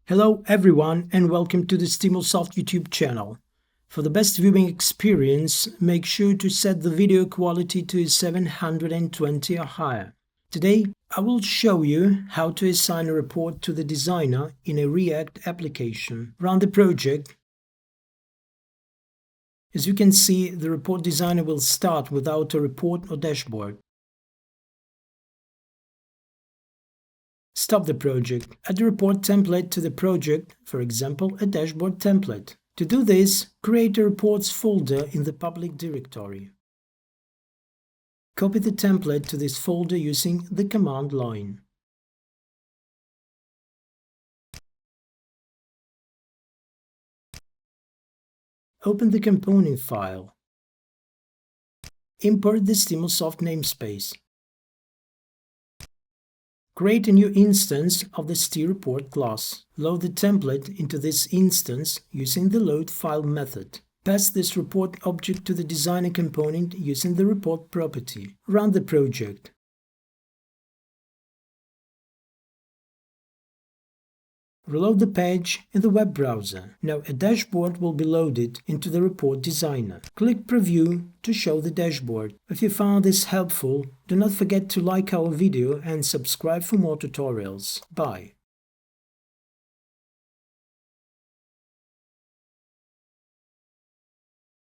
Hello everyone and welcome to the Stimulsoft YouTube channel. For the best viewing experience, make sure to set the video quality to 720 or higher. Today, I will show you how to assign a report to the designer in a React application. Run the project. As you can see, the report designer will start without a report or dashboard. Stop the project. Add the report template to the project, for example, a dashboard template. To do this, create a reports folder in the public directory. Copy the template to this folder using the command line. Open the component file. Import the Stimulsoft namespace. Create a new instance of the StiReport class. Load the template into this instance using the load file method. Pass this report object to the designer component using the report property. Run the project. Reload the page in the web browser. Now a dashboard will be loaded into the report designer. Click Preview to show the dashboard. If you found this helpful, do not forget to like our video and subscribe for more tutorials. Bye.